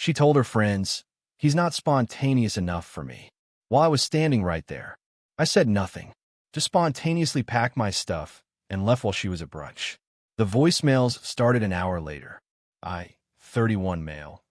She told her friends, "He's not spontaneous enough for me." While I was standing right there, I said nothing, just spontaneously packed my stuff and left while she was at brunch. The voicemails started an hour later. I, 31 male,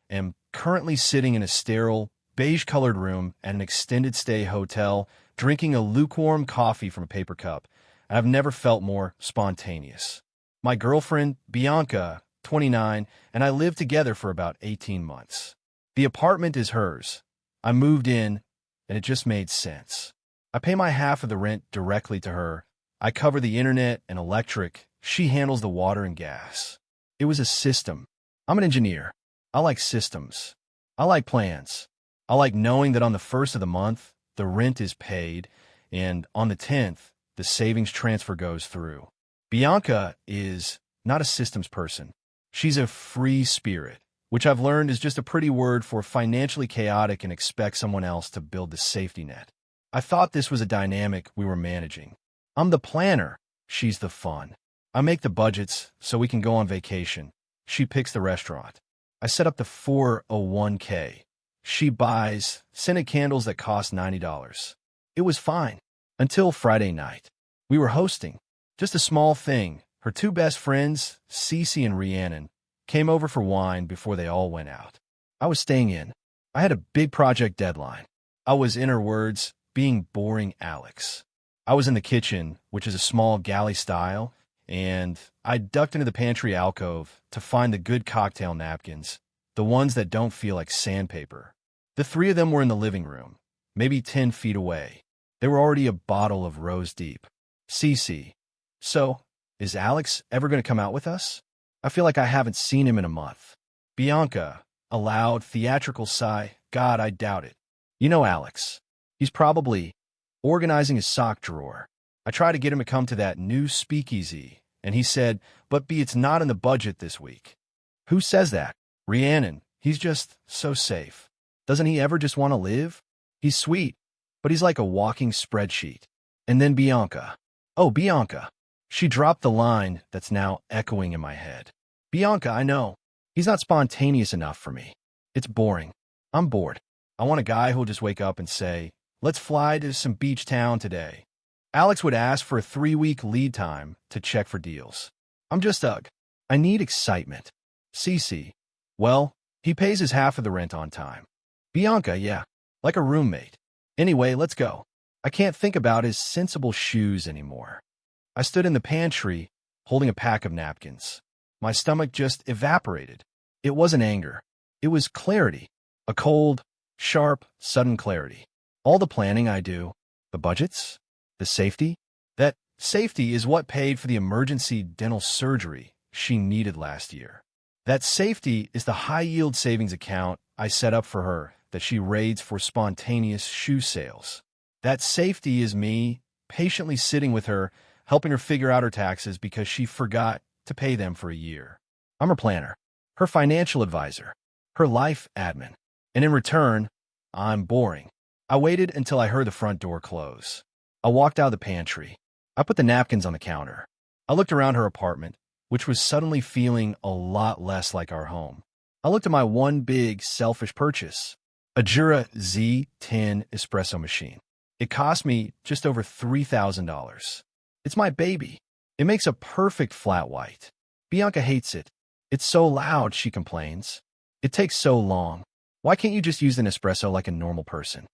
am currently sitting in a sterile, beige-colored room at an extended-stay hotel, drinking a lukewarm coffee from a paper cup, and I've never felt more spontaneous. My girlfriend, Bianca, 29, and I lived together for about 18 months. The apartment is hers. I moved in, and it just made sense. I pay my half of the rent directly to her. I cover the internet and electric. She handles the water and gas. It was a system. I'm an engineer. I like systems. I like plans. I like knowing that on the 1st of the month, the rent is paid, and on the 10th, the savings transfer goes through. Bianca is not a systems person. She's a free spirit, which I've learned is just a pretty word for financially chaotic and expect someone else to build the safety net. I thought this was a dynamic we were managing. I'm the planner. She's the fun. I make the budgets so we can go on vacation. She picks the restaurant. I set up the 401k. She buys scented candles that cost $90. It was fine. Until Friday night. We were hosting. Just a small thing. Her two best friends, Cece and Rhiannon, came over for wine before they all went out. I was staying in. I had a big project deadline. I was, in her words, being boring Alex. I was in the kitchen, which is a small galley style, and I ducked into the pantry alcove to find the good cocktail napkins, the ones that don't feel like sandpaper. The three of them were in the living room, maybe 10 feet away. They were already a bottle of rose deep. Cece, "So, is Alex ever going to come out with us? I feel like I haven't seen him in a month." Bianca, a loud, theatrical sigh, "God, I doubt it. You know Alex. He's probably organizing his sock drawer. I tried to get him to come to that new speakeasy, and he said, but B, it's not in the budget this week." "Who says that?" "Rhiannon. He's just so safe. Doesn't he ever just want to live? He's sweet, but he's like a walking spreadsheet." And then Bianca. "Oh, Bianca." She dropped the line that's now echoing in my head. "Bianca, I know. He's not spontaneous enough for me. It's boring. I'm bored. I want a guy who'll just wake up and say, 'Let's fly to some beach town today.'" Alex would ask for a 3-week lead time to check for deals. I'm just ugh. I need excitement. Cece. "Well, he pays his half of the rent on time." Bianca, "Yeah, like a roommate. Anyway, let's go. I can't think about his sensible shoes anymore." I stood in the pantry, holding a pack of napkins. My stomach just evaporated. It wasn't anger. It was clarity. A cold, sharp, sudden clarity. All the planning I do, the budgets, the safety, that safety is what paid for the emergency dental surgery she needed last year. That safety is the high-yield savings account I set up for her that she raids for spontaneous shoe sales. That safety is me patiently sitting with her, helping her figure out her taxes because she forgot to pay them for a year. I'm her planner, her financial advisor, her life admin. And in return, I'm boring. I waited until I heard the front door close. I walked out of the pantry. I put the napkins on the counter. I looked around her apartment, which was suddenly feeling a lot less like our home. I looked at my one big, selfish purchase, a Jura Z10 espresso machine. It cost me just over $3,000. It's my baby. It makes a perfect flat white. Bianca hates it. "It's so loud," she complains. "It takes so long. Why can't you just use an espresso like a normal person?"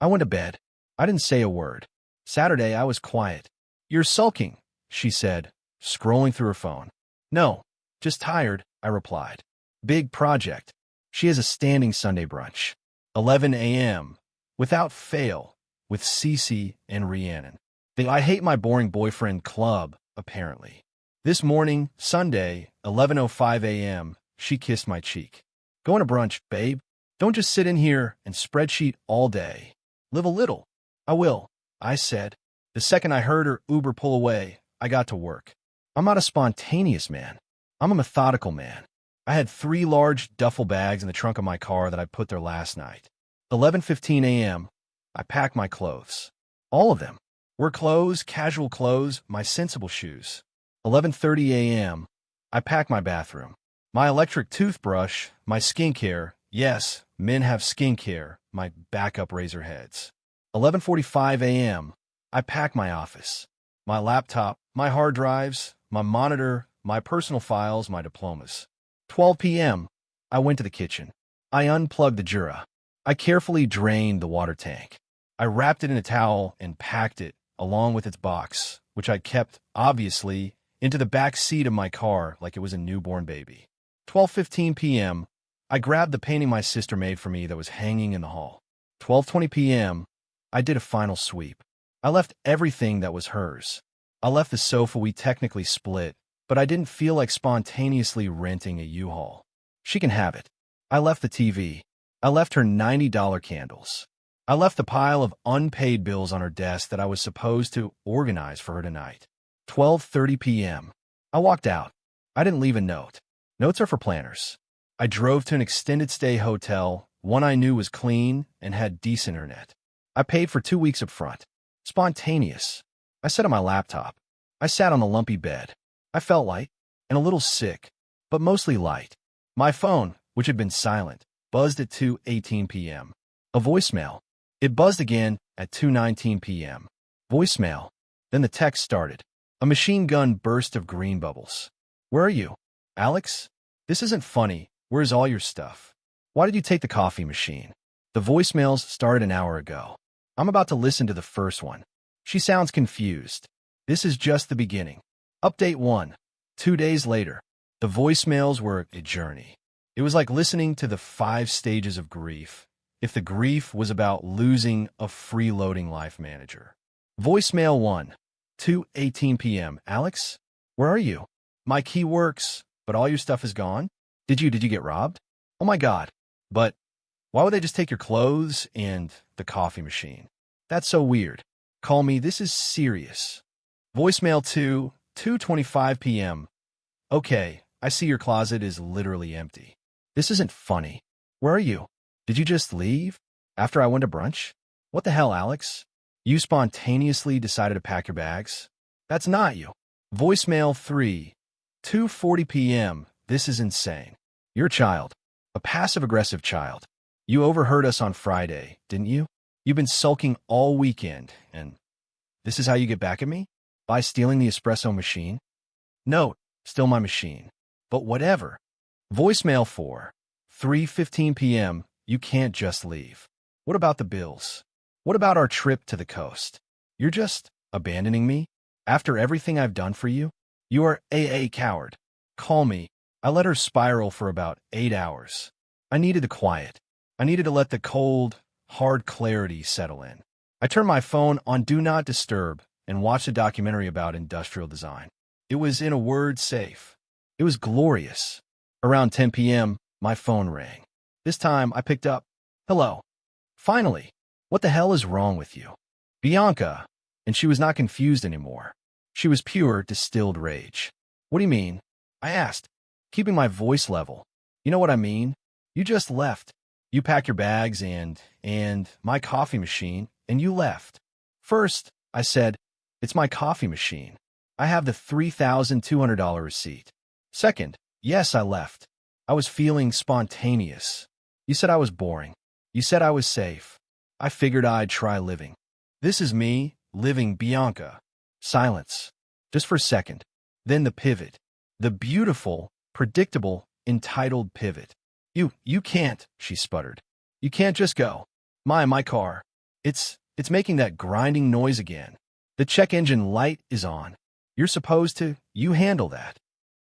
I went to bed. I didn't say a word. Saturday, I was quiet. "You're sulking," she said, scrolling through her phone. "No, just tired," I replied. "Big project." She has a standing Sunday brunch. 11 a.m. Without fail, with Cece and Rhiannon. The I Hate My Boring Boyfriend Club, apparently. This morning, Sunday, 11:05 a.m., she kissed my cheek. "Going to brunch, babe. Don't just sit in here and spreadsheet all day. Live a little." "I will," I said. The second I heard her Uber pull away, I got to work. I'm not a spontaneous man. I'm a methodical man. I had 3 large duffel bags in the trunk of my car that I put there last night. 11:15 a.m., I packed my clothes. All of them. Work clothes, casual clothes, my sensible shoes. 11:30 a.m., I packed my bathroom. My electric toothbrush, my skincare. Yes, men have skincare, my backup razor heads. 11:45 a.m. I pack my office. My laptop, my hard drives, my monitor, my personal files, my diplomas. 12 p.m. I went to the kitchen. I unplugged the Jura. I carefully drained the water tank. I wrapped it in a towel and packed it, along with its box, which I kept, obviously, into the back seat of my car like it was a newborn baby. 12:15 p.m. I grabbed the painting my sister made for me that was hanging in the hall. 12:20 p.m. I did a final sweep. I left everything that was hers. I left the sofa we technically split, but I didn't feel like spontaneously renting a U-Haul. She can have it. I left the TV. I left her $90 candles. I left the pile of unpaid bills on her desk that I was supposed to organize for her tonight. 12:30 p.m. I walked out. I didn't leave a note. Notes are for planners. I drove to an extended stay hotel, one I knew was clean and had decent internet. I paid for 2 weeks up front. Spontaneous. I sat on my laptop. I sat on the lumpy bed. I felt light and a little sick, but mostly light. My phone, which had been silent, buzzed at 2:18 p.m. A voicemail. It buzzed again at 2:19 p.m. Voicemail. Then the text started. A machine gun burst of green bubbles. Where are you? Alex? This isn't funny. Where's all your stuff? Why did you take the coffee machine? The voicemails started an hour ago. I'm about to listen to the first one. She sounds confused. This is just the beginning. Update 1. 2 days later. The voicemails were a journey. It was like listening to the 5 stages of grief, if the grief was about losing a freeloading life manager. Voicemail 1. 2:18 p.m. Alex? Where are you? My key works, but all your stuff is gone? Did you get robbed? Oh my God. But why would they just take your clothes and the coffee machine? That's so weird. Call me, this is serious. Voicemail 2, 2:25 p.m. Okay, I see your closet is literally empty. This isn't funny. Where are you? Did you just leave? After I went to brunch? What the hell, Alex? You spontaneously decided to pack your bags? That's not you. Voicemail 3, 2:40 p.m. This is insane. You're a child. A passive-aggressive child. You overheard us on Friday, didn't you? You've been sulking all weekend, and this is how you get back at me? By stealing the espresso machine? Note, still my machine. But whatever. Voicemail 4, 3:15 p.m. You can't just leave. What about the bills? What about our trip to the coast? You're just abandoning me? After everything I've done for you? You are a coward. Call me. I let her spiral for about 8 hours. I needed the quiet. I needed to let the cold, hard clarity settle in. I turned my phone on Do Not Disturb and watched a documentary about industrial design. It was, in a word, safe. It was glorious. Around 10 p.m., my phone rang. This time, I picked up. Hello. Finally. What the hell is wrong with you? Bianca. And she was not confused anymore. She was pure, distilled rage. What do you mean? I asked, keeping my voice level. You know what I mean? You just left. You packed your bags and my coffee machine, and you left. First, I said, it's my coffee machine. I have the $3,200 receipt. Second, yes, I left. I was feeling spontaneous. You said I was boring. You said I was safe. I figured I'd try living. This is me, living, Bianca. Silence. Just for a second. Then the pivot. The beautiful, predictable, entitled pivot. You can't, she sputtered. You can't just go. My car. It's making that grinding noise again. The check engine light is on. You're supposed to, you handle that.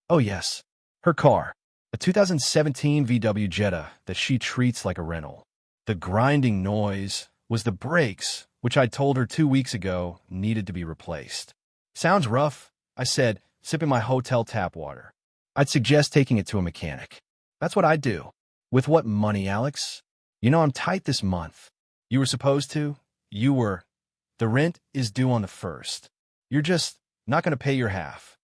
Oh yes. Her car. A 2017 VW Jetta that she treats like a rental. The grinding noise was the brakes, which I told her 2 weeks ago needed to be replaced. Sounds rough, I said, sipping my hotel tap water. I'd suggest taking it to a mechanic. That's what I'd do. With what money, Alex? You know I'm tight this month. You were supposed to. You were. The rent is due on the 1st. You're just not going to pay your half.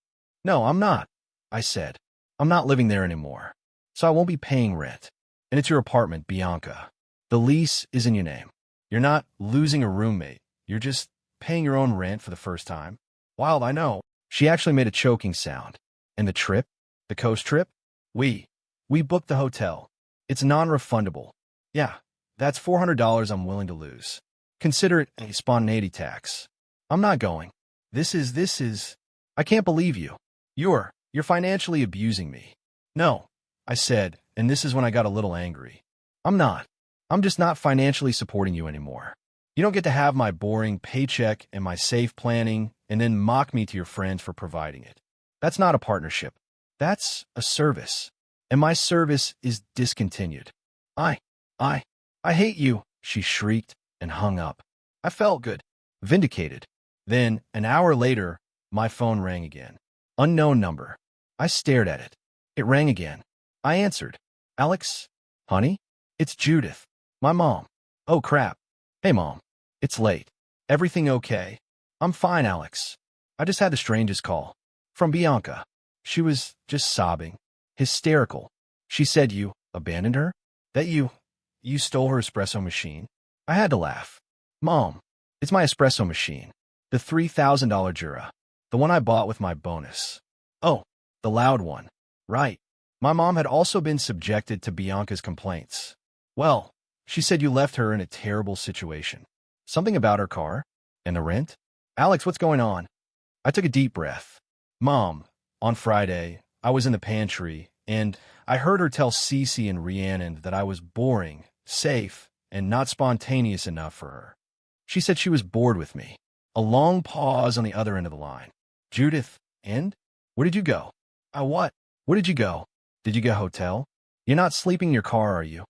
No, I'm not, I said. I'm not living there anymore, so I won't be paying rent. And it's your apartment, Bianca. The lease is in your name. You're not losing a roommate. You're just paying your own rent for the first time. Wild, I know. She actually made a choking sound. And the trip? The coast trip? We booked the hotel. It's non-refundable. Yeah, that's $400 I'm willing to lose. Consider it a spontaneity tax. I'm not going. This is... I can't believe you. You're financially abusing me. No, I said, and this is when I got a little angry. I'm not. I'm just not financially supporting you anymore. You don't get to have my boring paycheck and my safe planning and then mock me to your friends for providing it. That's not a partnership. That's a service. And my service is discontinued. I hate you, she shrieked and hung up. I felt good. Vindicated. Then, an hour later, my phone rang again. Unknown number. I stared at it. It rang again. I answered. Alex? Honey? It's Judith. My mom. Oh, crap. Hey, Mom. It's late. Everything okay? I'm fine, Alex. I just had the strangest call. From Bianca. She was just sobbing. Hysterical. She said you abandoned her? That you stole her espresso machine? I had to laugh. Mom, it's my espresso machine. The $3,000 Jura. The one I bought with my bonus. Oh, the loud one. Right. My mom had also been subjected to Bianca's complaints. Well, she said you left her in a terrible situation. Something about her car? And the rent? Alex, what's going on? I took a deep breath. Mom, on Friday, I was in the pantry, and I heard her tell Cece and Rhiannon that I was boring, safe, and not spontaneous enough for her. She said she was bored with me. A long pause on the other end of the line. Judith, and? Where did you go? What? Where did you go? Did you get a hotel? You're not sleeping in your car, are you?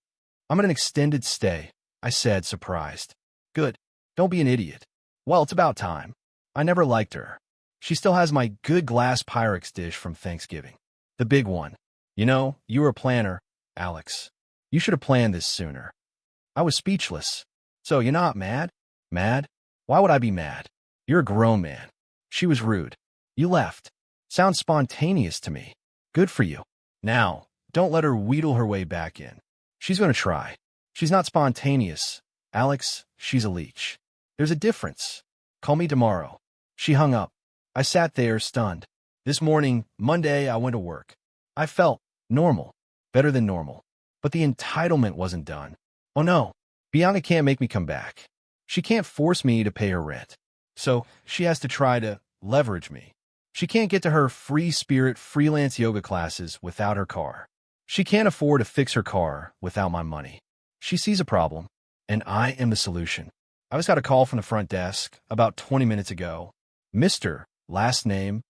I'm at an extended stay, I said, surprised. Good. Don't be an idiot. Well, it's about time. I never liked her. She still has my good glass Pyrex dish from Thanksgiving. The big one. You know, you were a planner, Alex. You should have planned this sooner. I was speechless. So you're not mad? Mad? Why would I be mad? You're a grown man. She was rude. You left. Sounds spontaneous to me. Good for you. Now, don't let her wheedle her way back in. She's going to try. She's not spontaneous. Alex, she's a leech. There's a difference. Call me tomorrow. She hung up. I sat there, stunned. This morning, Monday, I went to work. I felt normal. Better than normal. But the entitlement wasn't done. Oh no, Bianca can't make me come back. She can't force me to pay her rent. So she has to try to leverage me. She can't get to her free spirit freelance yoga classes without her car. She can't afford to fix her car without my money. She sees a problem, and I am the solution. I just got a call from the front desk about 20 minutes ago. Mr. Last name.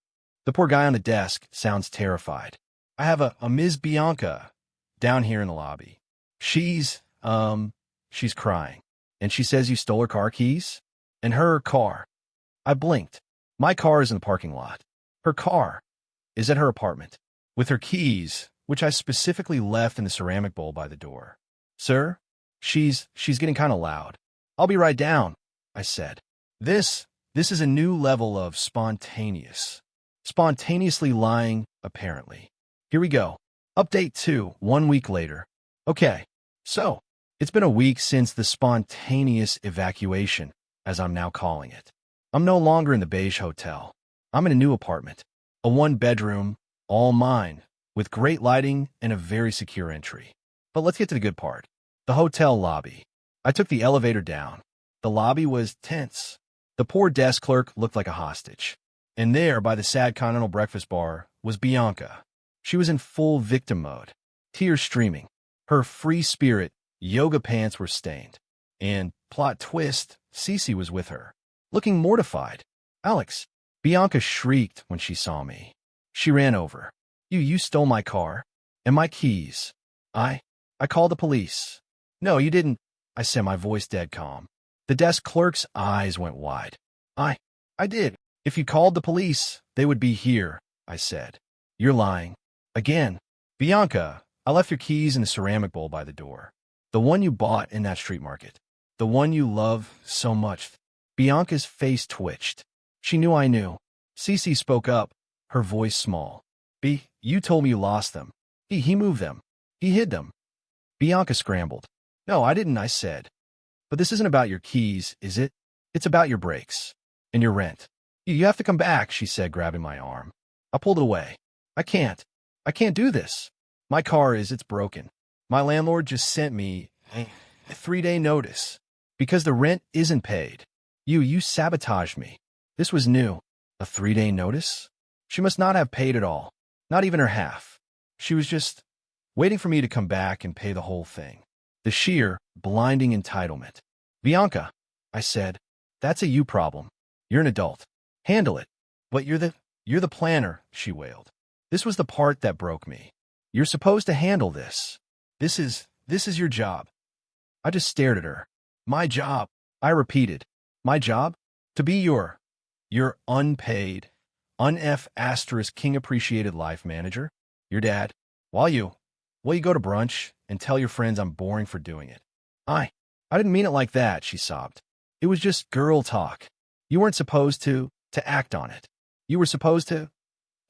The poor guy on the desk sounds terrified. I have a Ms. Bianca down here in the lobby. She's crying. And she says you stole her car keys? And her car. I blinked. My car is in the parking lot. Her car is at her apartment, with her keys, which I specifically left in the ceramic bowl by the door. Sir, she's getting kind of loud. I'll be right down, I said. This is a new level of spontaneous. Spontaneously lying, apparently. Here we go. Update 2, 1 week later. Okay, so it's been a week since the spontaneous evacuation, as I'm now calling it. I'm no longer in the beige hotel. I'm in a new apartment, a 1-bedroom, all mine, with great lighting and a very secure entry. But let's get to the good part. The hotel lobby. I took the elevator down. The lobby was tense. The poor desk clerk looked like a hostage. And there, by the sad continental breakfast bar, was Bianca. She was in full victim mode, tears streaming. Her free spirit yoga pants were stained. And, plot twist, Cece was with her, looking mortified. Alex, Bianca shrieked when she saw me. She ran over. You stole my car and my keys. I called the police. No, you didn't, I said, my voice dead calm. The desk clerk's eyes went wide. I did. If you called the police, they would be here, I said. You're lying. Again. Bianca, I left your keys in the ceramic bowl by the door. The one you bought in that street market. The one you love so much. Bianca's face twitched. She knew I knew. Cece spoke up, her voice small. You told me you lost them. He moved them. He hid them. Bianca scrambled. No, I didn't, I said. But this isn't about your keys, is it? It's about your brakes. And your rent. You have to come back, she said, grabbing my arm. I pulled it away. I can't do this. My car it's broken. My landlord just sent me a 3-day notice because the rent isn't paid. You sabotaged me. This was new. A 3-day notice? She must not have paid at all. Not even her half. She was just waiting for me to come back and pay the whole thing. The sheer, blinding entitlement. Bianca, I said, that's a you problem. You're an adult. Handle it. But you're the planner, she wailed. This was the part that broke me. You're supposed to handle this. This is your job. I just stared at her. My job, I repeated. My job? To be your unpaid, king appreciated life manager? Your dad? While you go to brunch and tell your friends I'm boring for doing it. I didn't mean it like that, she sobbed. It was just girl talk. You weren't supposed to act on it. You were supposed to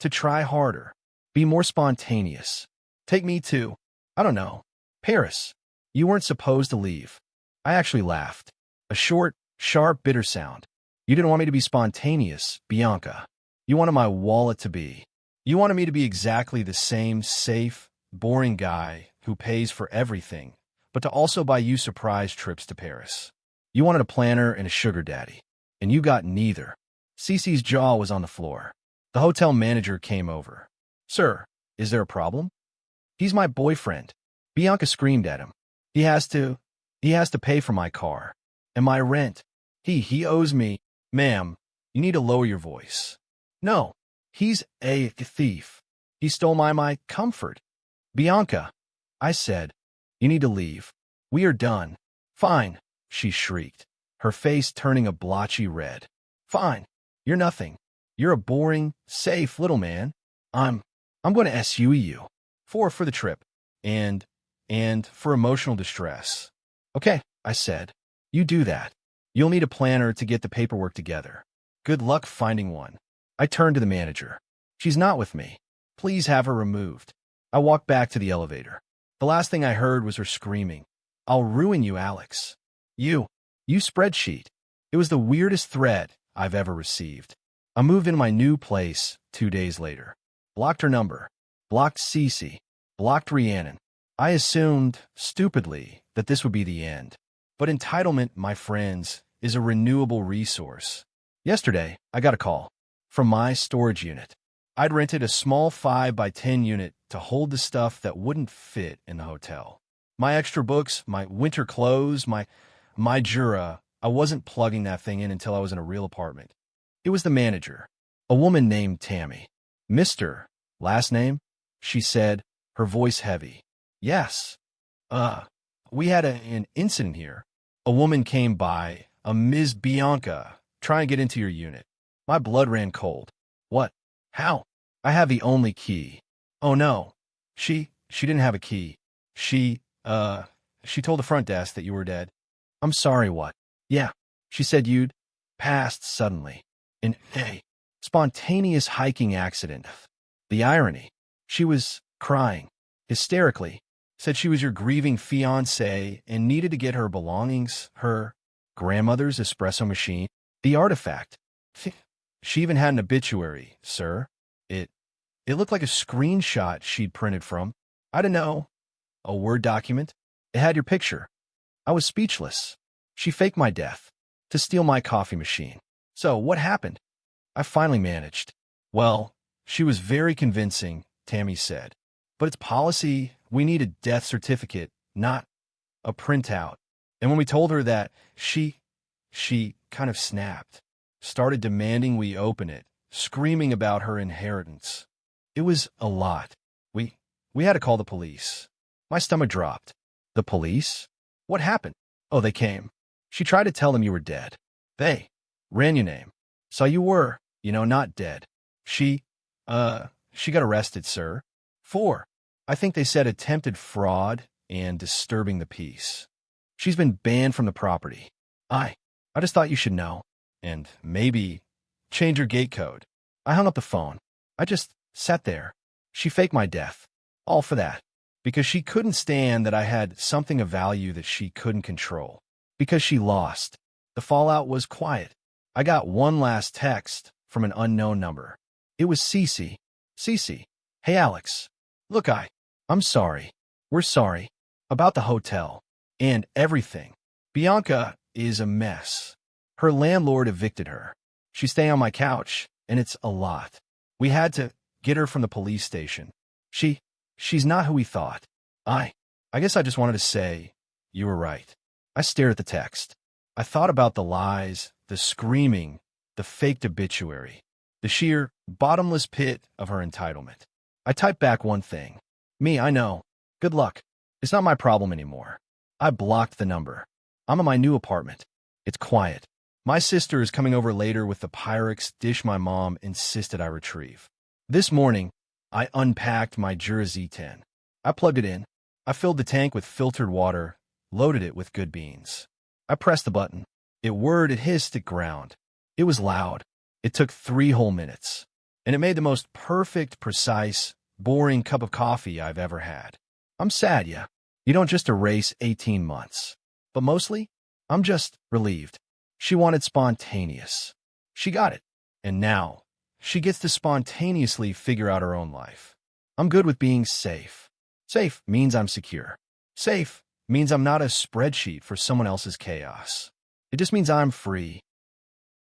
try harder, be more spontaneous. Take me to, I don't know, Paris. You weren't supposed to leave. I actually laughed. A short, sharp, bitter sound. You didn't want me to be spontaneous, Bianca. You wanted my wallet to be. You wanted me to be exactly the same safe, boring guy who pays for everything, but to also buy you surprise trips to Paris. You wanted a planner and a sugar daddy, and you got neither. Cece's jaw was on the floor. The hotel manager came over. Sir, is there a problem? He's my boyfriend. Bianca screamed at him. He has to pay for my car. And my rent. He owes me. Ma'am, you need to lower your voice. No, he's a thief. He stole my comfort. Bianca, I said, you need to leave. We are done. Fine, she shrieked, her face turning a blotchy red. Fine, you're nothing. You're a boring, safe little man. I'm going to SUE you. For the trip. And for emotional distress. Okay, I said. You do that. You'll need a planner to get the paperwork together. Good luck finding one. I turned to the manager. She's not with me. Please have her removed. I walked back to the elevator. The last thing I heard was her screaming. I'll ruin you, Alex. You spreadsheet. It was the weirdest threat I've ever received. I moved in my new place 2 days later. Blocked her number. Blocked Cece. Blocked Rhiannon. I assumed, stupidly, that this would be the end. But entitlement, my friends, is a renewable resource. Yesterday, I got a call from my storage unit. I'd rented a small 5x10 unit to hold the stuff that wouldn't fit in the hotel. My extra books, my winter clothes, my Jura. I wasn't plugging that thing in until I was in a real apartment. It was the manager, a woman named Tammy. Mr. Last name? She said, her voice heavy. Yes. We had an incident here. A woman came by, a Ms. Bianca, trying to get into your unit. My blood ran cold. What? How? I have the only key. Oh no. She didn't have a key. She told the front desk that you were dead. I'm sorry, what? Yeah. She said you'd passed suddenly. In a spontaneous hiking accident. The irony. She was crying, hysterically. Said she was your grieving fiancé and needed to get her belongings, her grandmother's espresso machine, the artifact. She even had an obituary, sir. It looked like a screenshot she'd printed from, I don't know, a Word document. It had your picture. I was speechless. She faked my death to steal my coffee machine. So what happened? I finally managed. Well, she was very convincing, Tammy said. But it's policy. We need a death certificate, not a printout. And when we told her that, she kind of snapped, started demanding we open it, screaming about her inheritance. It was a lot. We had to call the police. My stomach dropped. The police? What happened? Oh, they came. She tried to tell them you were dead. They ran your name. So you were, not dead. She got arrested, sir. For, I think they said attempted fraud and disturbing the peace. She's been banned from the property. I just thought you should know. And maybe change your gate code. I hung up the phone. I just sat there. She faked my death. All for that. Because she couldn't stand that I had something of value that she couldn't control. Because she lost. The fallout was quiet. I got one last text from an unknown number. It was Cece. Cece. Hey, Alex. Look, I'm I'm sorry. We're sorry. About the hotel. And everything. Bianca is a mess. Her landlord evicted her. She's staying on my couch, and it's a lot. We had to get her from the police station. She's not who we thought. I guess I just wanted to say, you were right. I stared at the text. I thought about the lies, the screaming, the faked obituary, the sheer, bottomless pit of her entitlement. I typed back one thing. Me, I know. Good luck. It's not my problem anymore. I blocked the number. I'm in my new apartment. It's quiet. My sister is coming over later with the Pyrex dish my mom insisted I retrieve. This morning, I unpacked my Jura Z10. I plugged it in. I filled the tank with filtered water, loaded it with good beans. I pressed the button. It whirred, it hissed, it ground. It was loud. It took 3 whole minutes. And it made the most perfect, precise, boring cup of coffee I've ever had. I'm sad, yeah. You don't just erase 18 months. But mostly, I'm just relieved. She wanted spontaneous. She got it. And now, she gets to spontaneously figure out her own life. I'm good with being safe. Safe means I'm secure. Safe means I'm not a spreadsheet for someone else's chaos. It just means I'm free.